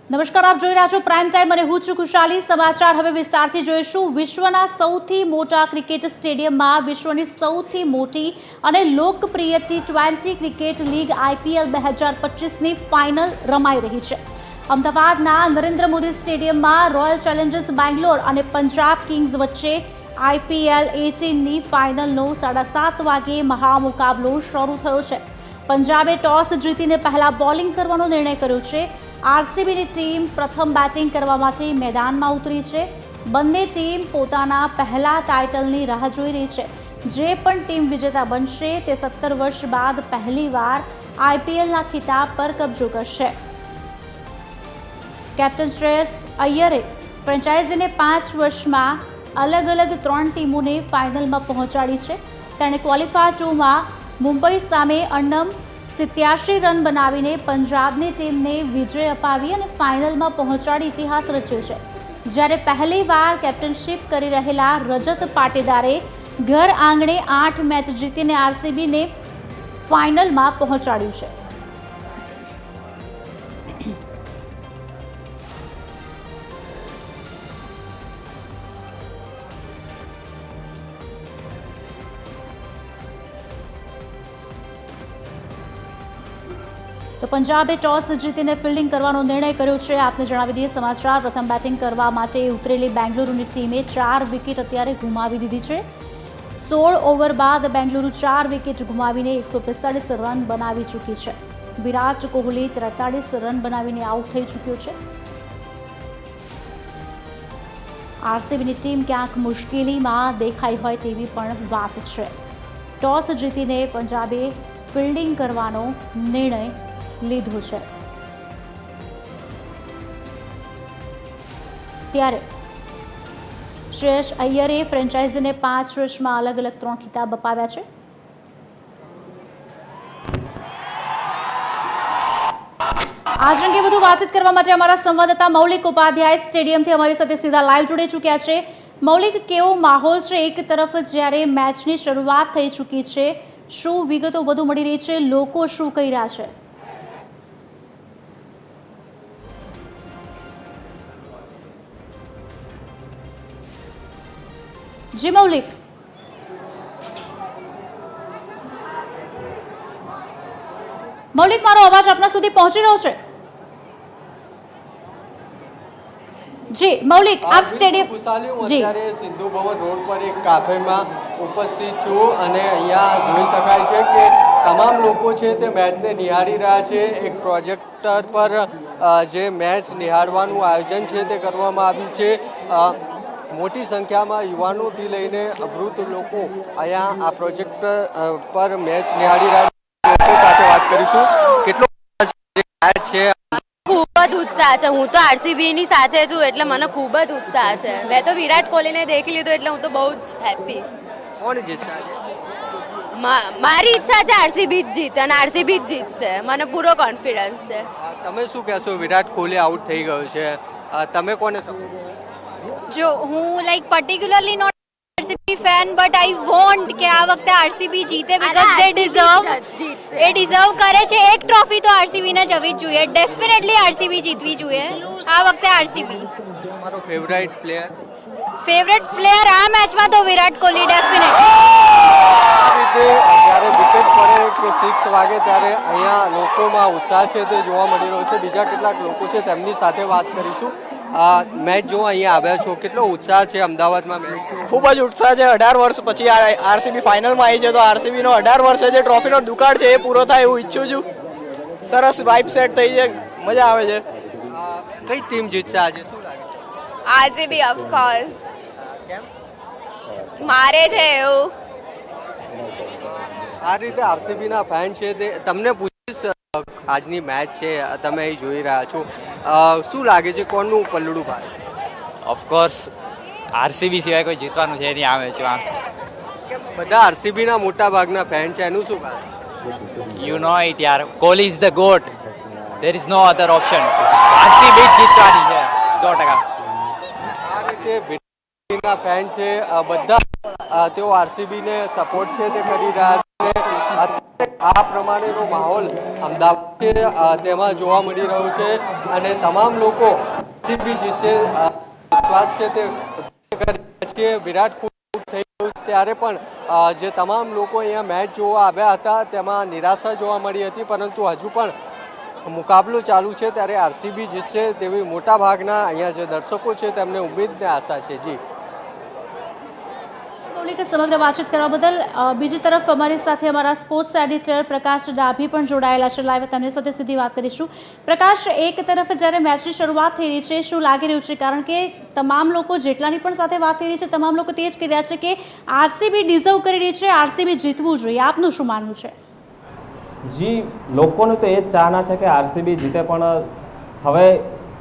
નમસ્કાર, આપ જોઈ રહ્યા છો પ્રાઇમ ટાઈમ અને હું છું ખુશાલી। સમાચાર હવે વિસ્તારથી જોઈશું। વિશ્વના સૌથી મોટા ક્રિકેટ સ્ટેડિયમમાં વિશ્વની સૌથી મોટી અને લોકપ્રિય T20 ક્રિકેટ લીગ IPL 2025ની ફાઇનલ રમાઈ રહી છે। અમદાવાદના નરેન્દ્ર મોદી સ્ટેડિયમમાં રોયલ ચેલેન્જર્સ બેંગ્લોર અને પંજાબ કિંગ્સ વચ્ચે IPL 18ની ફાઇનલનો 7:30 વાગ્યે મહામુકાબલો શરૂ થયો છે। પંજાબે ટોસ જીતીને પહેલા બોલિંગ કરવાનો નિર્ણય કર્યો છે। આરસીબીની ટીમ પ્રથમ બેટિંગ કરવા માટે મેદાનમાં ઉતરી છે। બંને ટીમ પોતાના પહેલા ટાઇટલની રાહ જોઈ રહી છે। જે પણ ટીમ વિજેતા બનશે તે 17 વર્ષ બાદ પહેલીવાર IPLના ખિતાબ પર કબજો કરશે। કેપ્ટન શ્રેયસ અય્યરે ફ્રેન્ચાઇઝીને 5 વર્ષમાં અલગ અલગ 3 ટીમોને ફાઇનલમાં પહોંચાડી છે। તેણે ક્વોલિફાયર 2માં મુંબઈ સામે અન્નમ 87 રન બનાવીને પંજાબની ટીમને વિજય અપાવી અને ફાઇનલમાં પહોંચાડી ઇતિહાસ રચ્યો છે। જ્યારે પહેલીવાર કેપ્ટનશીપ કરી રહેલા રજત પાટીદારે ઘર આંગણે 8 મેચ જીતીને આરસીબીને ફાઇનલમાં પહોંચાડ્યું છે। તો પંજાબે ટોસ જીતીને ફિલ્ડિંગ કરવાનો નિર્ણય કર્યો છે। આપને જણાવી દઈએ સમાચાર। પ્રથમ બેટિંગ કરવા માટે ઉતરેલી બેંગલુરુની ટીમે 4 વિકેટ અત્યારે ગુમાવી દીધી છે। 16 ઓવર બાદ બેંગલુરુ 4 વિકેટ ગુમાવીને 145 રન બનાવી ચૂકી છે। વિરાટ કોહલી 43 રન બનાવીને આઉટ થઈ ચૂક્યો છે। આરસીબીની ટીમ ક્યાંક મુશ્કેલીમાં દેખાઈ હોય તેવી પણ વાત છે। ટોસ જીતીને પંજાબે ફિલ્ડિંગ કરવાનો નિર્ણય લીધો છે। ત્યારે શ્રેયસ અય્યરે ફ્રેન્ચાઇઝીને 5 વર્ષમાં અલગ અલગ 3 ખિતાબ અપાવ્યા છે। આજ અંગે વધુ વાતચીત કરવા માટે અમારા સંવાદદાતા મૌલિક ઉપાધ્યાય સ્ટેડિયમથી અમારી સાથે સીધા લાઈવ જોડાઈ ચૂક્યા છે। મૌલિક, કેવો માહોલ છે? એક તરફ જ્યારે મેચની શરૂઆત થઈ ચૂકી છે, શું વિગતો વધુ મળી રહી છે? લોકો શું કહી રહ્યા છે? જી મૌલિક, મારો અવાજ આપના સુધી પહોંચી રહ્યો છે? જી મૌલિક, આપ સ્ટેડિયમ અત્યારે સિંધુ ભવન રોડ પર એક કાફેમાં ઉપસ્થિત છું અને અહીંયા જોઈ શકાય છે કે તમામ લોકો છે તે મેચને નિહાળી રહ્યા છે। એક પ્રોજેક્ટર પર જે મેચ નિહાળવાનું આયોજન છે તે કરવામાં આવ્યું છે। મોટી સંખ્યામાં યુવાનોથી લઈને વૃદ્ધ લોકો અહીંયા આ પ્રોજેક્ટર પર મેચ નિહાળી રહ્યા લોકો સાથે વાત કરીશું। કેટલો મેચ છે? ખૂબ જ ઉત્સાહ છે। હું તો આરસીબી ની સાથે છું એટલે મને ખૂબ જ ઉત્સાહ છે। મેં તો વિરાટ કોહલીને દેખી લીધું એટલે હું તો બહુ જ હેપી। કોણ જીતશે? મારી ઈચ્છા છે આરસીબી જ જીતે અને આરસીબી જ જીતશે। મને પૂરો કોન્ફિડન્સ છે। તમે શું કહેશો? વિરાટ કોહલી આઉટ થઈ ગયો છે, તમે કોને સપોર્ટ? જો હું particularly not RCB fan but I want કે આ વખતે આરસીબી જીતે બીકોઝ દે ડિઝર્વ કરે છે। એક ટ્રોફી તો આરસીબી ને જવી જ જોઈએ। ડેફિનેટલી આરસીબી જીતવી જોઈએ આ વખતે આરસીબી। તમારો ફેવરેટ પ્લેયર આ મેચમાં તો વિરાટ કોહલી ડેફિનેટલી। આ રીતે જ્યારે વિકેટ પડે કે 6 વાગે ત્યારે અહીંયા લોકોમાં ઉત્સાહ છે તે જોવા મળી રહ્યો છે। બીજા કેટલાક લોકો છે તેમની સાથે વાત કરીશું। મેચ જો અહીંયા આવ્યા છો, કેટલો ઉત્સાહ છે અમદાવાદમાં? મેચ ખૂબ જ ઉત્સાહ છે। 18 વર્ષ પછી આરસીબી ફાઇનલમાં આવી છે તો આરસીબીનો 18 વર્ષે જે ટ્રોફીનો દુકાળ છે એ પૂરો થાય એવું ઈચ્છું છું। સરસ વાઇબ સેટ થઈ છે, મજા આવે છે। કઈ ટીમ જીતશે આજે, શું લાગે? RCB of course. કેમ? મારે છે એવું। આ રીતે આરસીબીના ફેન છે તે તમને પૂછીશ, આજની મેચ છે તમે અહીં જોઈ રહ્યા છો, શું લાગે છે કોણનું પલ્લડું ભારે? ઓફકોર્સ આરસીબી સિવાય કોઈ જીતવાનું છે નહીં આવે છે। બધા આરસીબીના મોટા ભાગના ફેન છે, એનું શું કારણ? યુ નો ઇટ યાર, Kohli is the GOAT, there is no other option. RCB જ જીતવાની છે 100%। આ રીતે વિરાટના ફેન છે બધા, તેઓ આરસીબીને સપોર્ટ છે તે કરી રહ્યા છે। આ પ્રમાણેનો માહોલ અમદાવાદ છે તેમાં જોવા મળી રહ્યો છે અને તમામ લોકો આરસીબી જીતશે વિશ્વાસ છે તે વ્યક્ત કરી રહ્યા છે. વિરાટ કોહલી થઈ ગયું ત્યારે પણ જે તમામ લોકો અહીંયા મેચ જોવા આવ્યા હતા તેમાં નિરાશા જોવા મળી હતી, પરંતુ હજુ પણ મુકાબલો ચાલુ છે ત્યારે આરસીબી જીતશે તેવી મોટા ભાગના અહીંયા જે દર્શકો છે તેમને ઉમ્મીદ ને આશા છે. જી સમગ્ર વાતચીત કરવા બદલ. બીજી તરફ અમારી સાથે અમારા સ્પોર્ટ્સ એડિટર પ્રકાશ ડાભી પણ જોડાયેલા છે લાઈવ. તેમની સાથે સીધી વાત કરીશું. પ્રકાશ, એક તરફ જ્યારે મેચની શરૂઆત થઈ રહી છે, શું લાગી રહ્યું છે? કારણ કે તમામ લોકો જેટલાની પણ સાથે વાત થઈ રહી છે તમામ લોકો તે જ કહી રહ્યા છે કે આરસીબી ડિઝર્વ કરી રહી છે, આરસીબી જીતવું જોઈએ. આપનું શું માનવું છે? જી, લોકોનું તો એ જ ચાહના છે કે આરસીબી જીતે, પણ હવે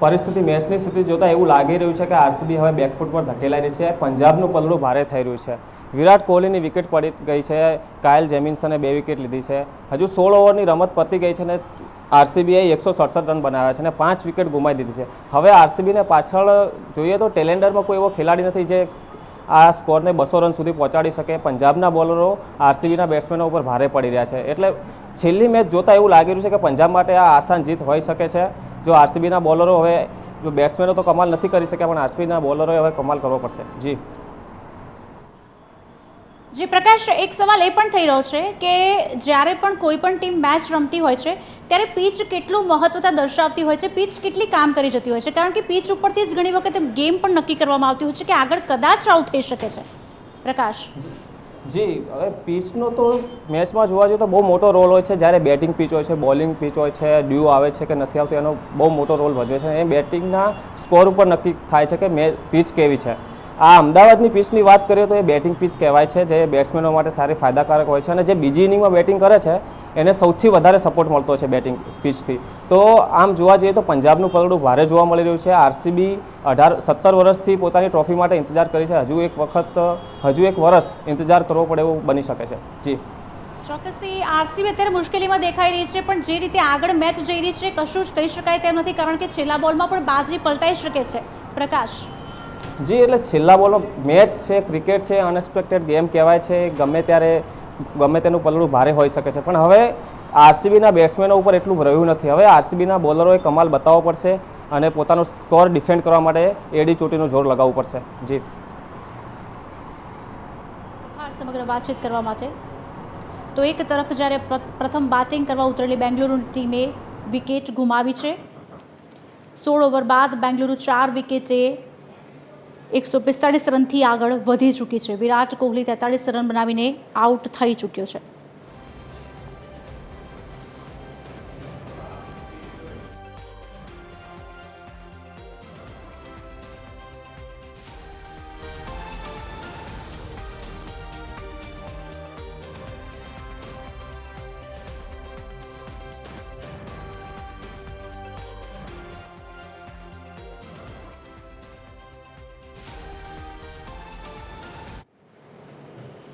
પરિસ્થિતિ મેચની સ્થિતિ જોતાં એવું લાગી રહ્યું છે કે આરસીબી હવે બેકફૂટ પર ધકેલાઈ રહી છે. પંજાબનું પલડું ભારે થઈ રહ્યું છે. વિરાટ કોહલીની વિકેટ પડી ગઈ છે, કાયલ જેમિન્સને 2 વિકેટ લીધી છે, હજુ 16 ઓવરની રમત પતી ગઈ છે અને આરસીબીએ 167 રન બનાવ્યા છે અને 5 વિકેટ ગુમાવી દીધી છે. હવે આરસીબીને પાછળ જોઈએ તો ટેલેન્ડરમાં કોઈ એવો ખેલાડી નથી જે આ સ્કોરને 200 રન સુધી પહોંચાડી શકે. પંજાબના બોલરો આરસીબીના બેટ્સમેનો ઉપર ભારે પડી રહ્યા છે, એટલે છેલ્લી મેચ જોતાં એવું લાગી રહ્યું છે કે પંજાબ માટે આ આસાન જીત હોઈ શકે છે. જો આરસીબીના બોલરો હવે બેટ્સમેનો તો કમાલ નથી કરી શક્યા, પણ આરસીબીના બોલરોએ હવે કમાલ કરવો પડશે. જી પ્રકાશ, એક સવાલ એ પણ થઈ રહ્યો છે કે જ્યારે પણ કોઈ પણ ટીમ મેચ રમતી હોય છે ત્યારે પીચ કેટલું મહત્વતા દર્શાવતી હોય છે, પીચ કેટલી કામ કરી જતી હોય છે? કારણ કે પીચ ઉપરથી જ ઘણી વખત ગેમ પણ નક્કી કરવામાં આવતી હોય છે કે આગળ કદાચ આઉટ થઈ શકે છે. પ્રકાશ જી, હવે પીચનો તો મેચમાં જોવા જઈએ તો બહુ મોટો રોલ હોય છે. જ્યારે બેટિંગ પીચ હોય છે, બોલિંગ પીચ હોય છે, ડ્યુ આવે છે કે નથી આવતું એનો બહુ મોટો રોલ ભજવે છે. એ બેટિંગના સ્કોર ઉપર નક્કી થાય છે કે પીચ કેવી છે. આ અમદાવાદની પીચની વાત કરીએ તો એ બેટિંગ પીચ કહેવાય છે, જે બેટ્સમેનો માટે સારી ફાયદાકારક હોય છે અને જે બીજી ઇનિંગમાં બેટિંગ કરે છે એને સૌથી વધારે સપોર્ટ મળતો છે બેટિંગ પીચથી. તો આમ જોવા જઈએ તો પંજાબનું પલડું ભારે જોવા મળી રહ્યું છે. આરસીબી 17 વર્ષથી પોતાની ટ્રોફી માટે ઇંતજાર કરી છે. હજુ એક વર્ષ ઇંતજાર કરવો પડે એવું બની શકે છે. જી ચોક્કસથી આરસીબી અત્યારે મુશ્કેલીમાં દેખાઈ રહી છે, પણ જે રીતે આગળ મેચ જઈ રહી છે કશું જ કહી શકાય તેમ નથી, કારણ કે છેલ્લા બોલમાં પણ બાજી પલટાઈ શકે છે. પ્રકાશ જી, એટલે છેલ્લા બોલનો મેચ છે, ક્રિકેટ છે, અનએક્સપેક્ટેડ ગેમ કહેવાય છે. ગમે ત્યારે ગમે તેનું પલડું ભારે હોઈ શકે છે, પણ હવે આરસીબીના બેટ્સમેનો ઉપર એટલું રહ્યું નથી. હવે આરસીબીના બોલરોએ કમાલ બતાવવો પડશે અને પોતાનો સ્કોર ડિફેન્ડ કરવા માટે એડી ચોટીનું જોર લગાવવું પડશે. જી સમગ્ર વાતચીત કરવા માટે. તો એક તરફ જ્યારે પ્રથમ બેટિંગ કરવા ઉતરેલી બેંગલુરુ ટીમે વિકેટ ગુમાવી છે. 16 ઓવર બાદ બેંગલુરુ 4 વિકેટે 145 રનથી આગળ વધી ચૂકી છે. વિરાટ કોહલી 43 રન બનાવીને આઉટ થઈ ચૂક્યો છે.